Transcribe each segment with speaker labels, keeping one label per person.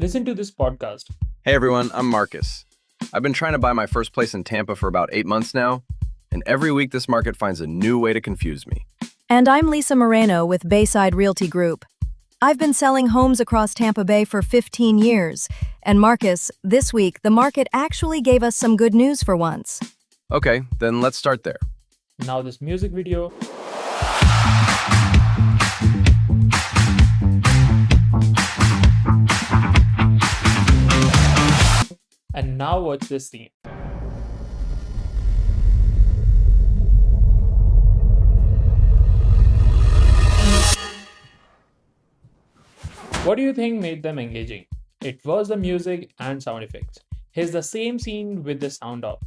Speaker 1: Listen to this podcast.
Speaker 2: Hey everyone, I'm Marcus. I've been trying to buy my first place in Tampa for about 8 months now, and every week this market finds a new way to confuse me.
Speaker 3: And I'm Lisa Moreno with Bayside Realty Group. I've been selling homes across Tampa Bay for 15 years. And Marcus, this week, the market actually gave us some good news for once.
Speaker 2: Okay, then let's start there.
Speaker 1: Now, this music video. And now, watch this scene. What do you think made them engaging? It was the music and sound effects. Here's the same scene with the sound off.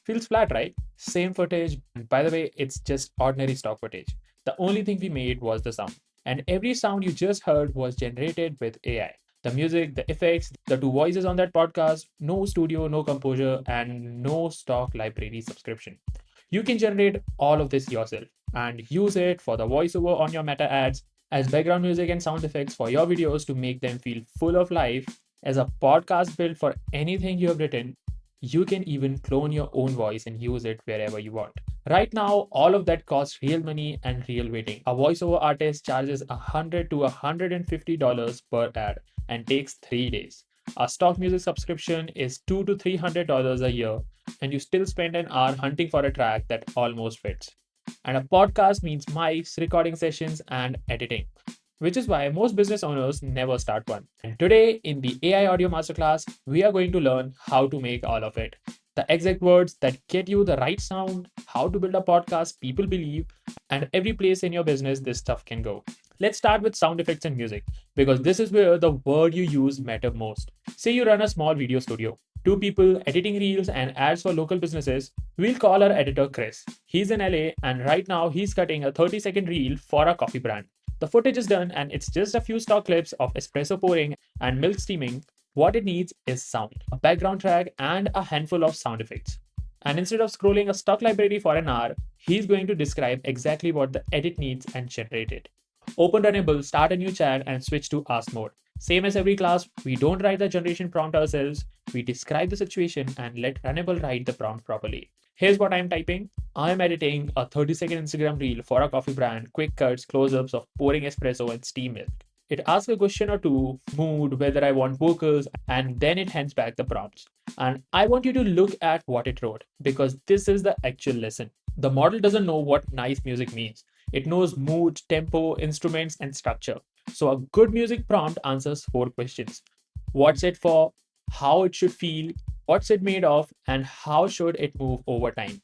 Speaker 1: Feels flat, right? Same footage. And by the way, it's just ordinary stock footage. The only thing we made was the sound. And every sound you just heard was generated with AI. The music, the effects, the two voices on that podcast, no studio, no composure, and no stock library subscription. You can generate all of this yourself and use it for the voiceover on your meta ads, as background music and sound effects for your videos to make them feel full of life, as a podcast built for anything you have written. You can even clone your own voice and use it wherever you want. Right now, all of that costs real money and real waiting. A voiceover artist charges $100 to $150 per ad and takes 3 days. A stock music subscription is $200 to $300 a year, and you still spend an hour hunting for a track that almost fits. And a podcast means mics, recording sessions, and editing, which is why most business owners never start one. And today, in the AI Audio Masterclass, we are going to learn how to make all of it. The exact words that get you the right sound, how to build a podcast people believe, and every place in your business this stuff can go. Let's start with sound effects and music, because this is where the word you use matter most. Say you run a small video studio, 2 people editing reels and ads for local businesses. We'll call our editor Chris. He's in LA and right now he's cutting a 30-second reel for a coffee brand. The footage is done and it's just a few stock clips of espresso pouring and milk steaming. What it needs is sound, a background track, and a handful of sound effects. And instead of scrolling a stock library for an hour, he's going to describe exactly what the edit needs and generate it. Open Runable, start a new chat, and switch to Ask Mode. Same as every class, we don't write the generation prompt ourselves. We describe the situation and let Runable write the prompt properly. Here's what I'm typing. I'm editing a 30-second Instagram reel for a coffee brand, quick cuts, close-ups of pouring espresso and steam milk. It asks a question or two, mood, whether I want vocals, and then it hands back the prompts. And I want you to look at what it wrote, because this is the actual lesson. The model doesn't know what nice music means. It knows mood, tempo, instruments, and structure. So a good music prompt answers 4 questions. What's it for? How it should feel? What's it made of? And how should it move over time?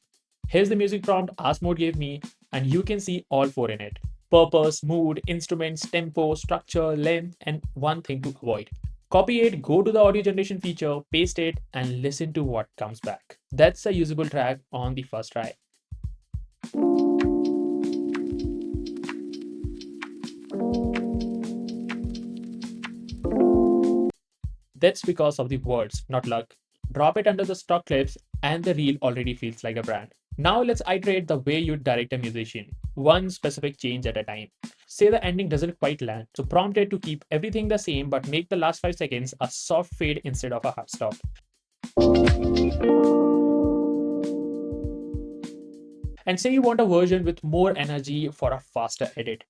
Speaker 1: Here's the music prompt Ask Mode gave me, and you can see all 4 in it. Purpose, mood, instruments, tempo, structure, length, and one thing to avoid. Copy it, go to the audio generation feature, paste it, and listen to what comes back. That's a usable track on the first try. That's because of the words, not luck. Drop it under the stock clips and the reel already feels like a brand. Now let's iterate the way you direct a musician, one specific change at a time. Say the ending doesn't quite land, so prompt it to keep everything the same but make the last 5 seconds a soft fade instead of a hard stop. And say you want a version with more energy for a faster edit.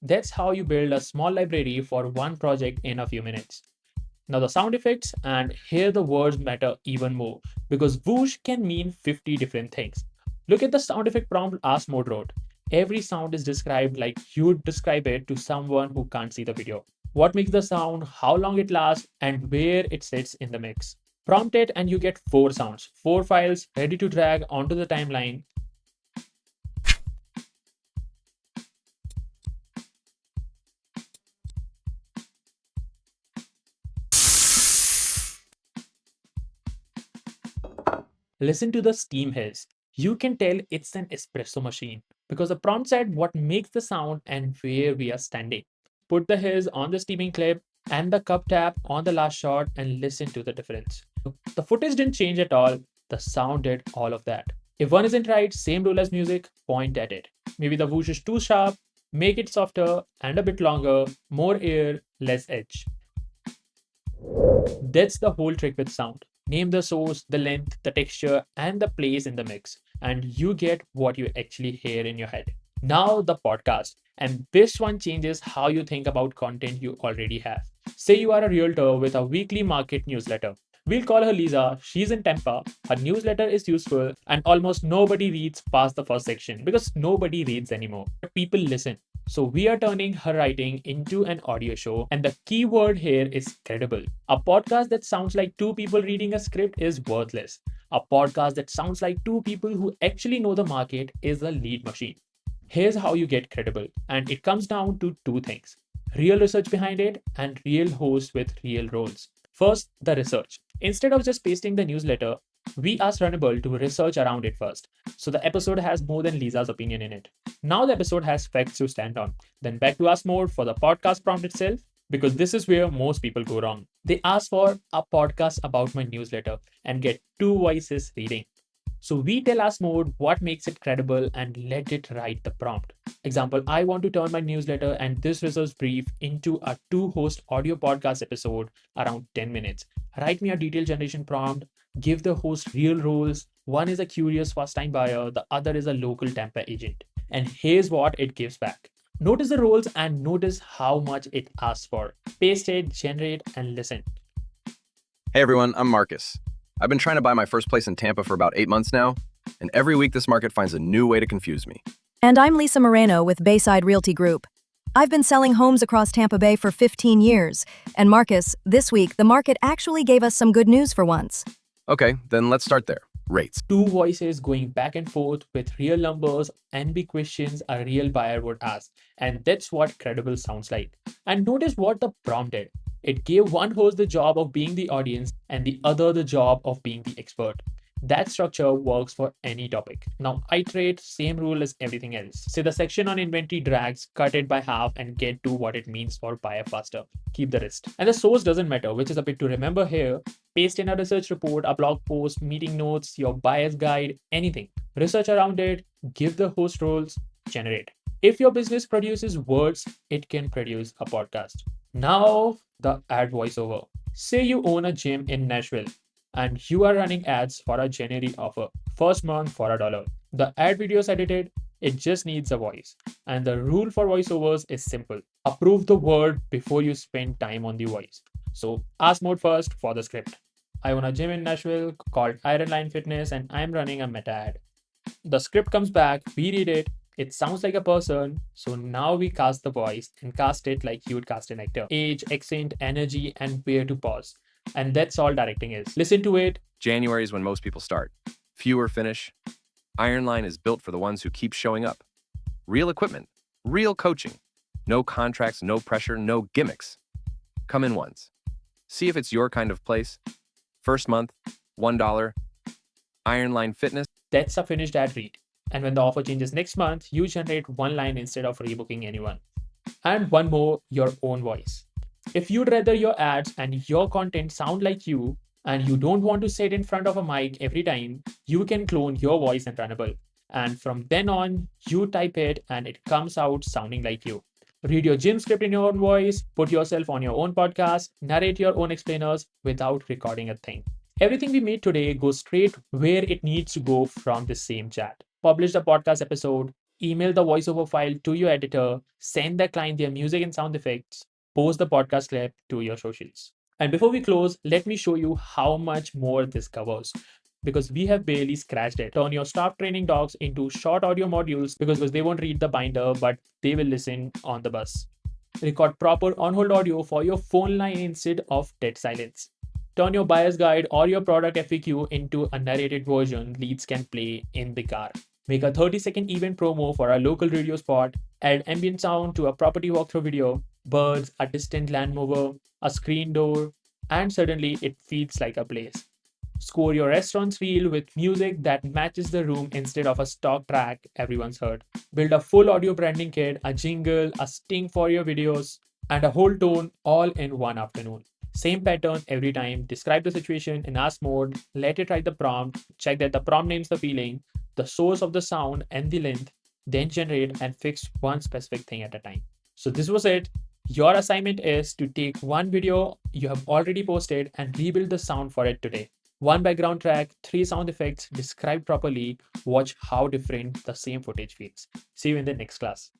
Speaker 1: That's how you build a small library for one project in a few minutes. Now the sound effects, and here the words matter even more, because whoosh can mean 50 different things. Look at the sound effect prompt Ask Mode wrote. Every sound is described like you'd describe it to someone who can't see the video. What makes the sound, how long it lasts, and where it sits in the mix. Prompt it and you get 4 sounds, 4 files ready to drag onto the timeline. Listen to the steam hiss. You can tell it's an espresso machine because the prompt said what makes the sound and where we are standing. Put the his on the steaming clip and the cup tap on the last shot and listen to the difference. The footage didn't change at all, the sound did all of that. If one isn't right, same rule as music, point at it. Maybe the whoosh is too sharp, make it softer and a bit longer, more air, less edge. That's the whole trick with sound. Name the source, the length, the texture, and the place in the mix, and you get what you actually hear in your head. Now, the podcast. And this one changes how you think about content you already have. Say you are a realtor with a weekly market newsletter. We'll call her Lisa. She's in Tampa. Her newsletter is useful, and almost nobody reads past the first section because nobody reads anymore. But people listen. So we are turning her writing into an audio show, and the key word here is credible. A podcast that sounds like two people reading a script is worthless. A podcast that sounds like two people who actually know the market is a lead machine. Here's how you get credible, and it comes down to two things: real research behind it and real hosts with real roles. First, the research. Instead of just pasting the newsletter, we asked Runable to research around it first. So the episode has more than Lisa's opinion in it. Now the episode has facts to stand on. Then back to ask more for the podcast prompt itself, because this is where most people go wrong. They ask for a podcast about my newsletter and get two voices reading. So we tell Ask Mode what makes it credible and let it write the prompt. Example, I want to turn my newsletter and this research brief into a two-host audio podcast episode around 10 minutes. Write me a detailed generation prompt, give the host real roles. One is a curious first-time buyer, the other is a local Tampa agent. And here's what it gives back. Notice the roles and notice how much it asks for. Paste it, generate, and listen.
Speaker 2: Hey everyone, I'm Marcus. I've been trying to buy my first place in Tampa for about 8 months now, and every week this market finds a new way to confuse me.
Speaker 3: And I'm Lisa Moreno with Bayside Realty Group. I've been selling homes across Tampa Bay for 15 years. And Marcus, this week, the market actually gave us some good news for once.
Speaker 2: Okay, then let's start there. Rates.
Speaker 1: Two voices going back and forth with real numbers and big questions a real buyer would ask. And that's what credible sounds like. And notice what the prompt did. It gave one host the job of being the audience and the other the job of being the expert. That structure works for any topic. Now iterate, same rule as everything else. Say the section on inventory drags, cut it by half and get to what it means for buyer faster. Keep the rest. And the source doesn't matter, which is a bit to remember here. Paste in a research report, a blog post, meeting notes, your buyer's guide, anything. Research around it, give the host roles, generate. If your business produces words, it can produce a podcast. Now the ad voiceover. Say you own a gym in Nashville and you are running ads for a January offer. First month for $1. The ad video is edited, it just needs a voice. And the rule for voiceovers is simple. Approve the word before you spend time on the voice. So ask mode first for the script. I own a gym in Nashville called Iron Line Fitness and I'm running a meta ad. The script comes back, we read it, it sounds like a person, so now we cast the voice and cast it like you would cast an actor. Age, accent, energy, and where to pause. And that's all directing is. Listen to it.
Speaker 4: January is when most people start. Fewer finish. Iron Line is built for the ones who keep showing up. Real equipment, real coaching. No contracts, no pressure, no gimmicks. Come in once. See if it's your kind of place. First month, $1. Iron Line Fitness.
Speaker 1: That's a finished ad read. And when the offer changes next month, you generate one line instead of rebooking anyone. And one more, your own voice. If you'd rather your ads and your content sound like you, and you don't want to sit in front of a mic every time, you can clone your voice in Runable. And from then on, you type it and it comes out sounding like you. Read your gym script in your own voice, put yourself on your own podcast, narrate your own explainers without recording a thing. Everything we made today goes straight where it needs to go from the same chat. Publish the podcast episode, email the voiceover file to your editor, send the client their music and sound effects, post the podcast clip to your socials. And before we close, let me show you how much more this covers, because we have barely scratched it. Turn your staff training docs into short audio modules because they won't read the binder, but they will listen on the bus. Record proper on-hold audio for your phone line instead of dead silence. Turn your buyer's guide or your product FAQ into a narrated version leads can play in the car. Make a 30-second event promo for a local radio spot. Add ambient sound to a property walkthrough video, birds, a distant land mower, a screen door, and suddenly it feels like a place. Score your restaurant's reel with music that matches the room instead of a stock track everyone's heard. Build a full audio branding kit, a jingle, a sting for your videos. and a whole tone all in one afternoon. Same pattern every time. Describe the situation in ask mode, let it write the prompt, check that the prompt names the feeling, the source of the sound, and the length, then generate and fix one specific thing at a time. So, this was it. Your assignment is to take one video you have already posted and rebuild the sound for it today. One background track, three sound effects, described properly. Watch how different the same footage feels. See you in the next class.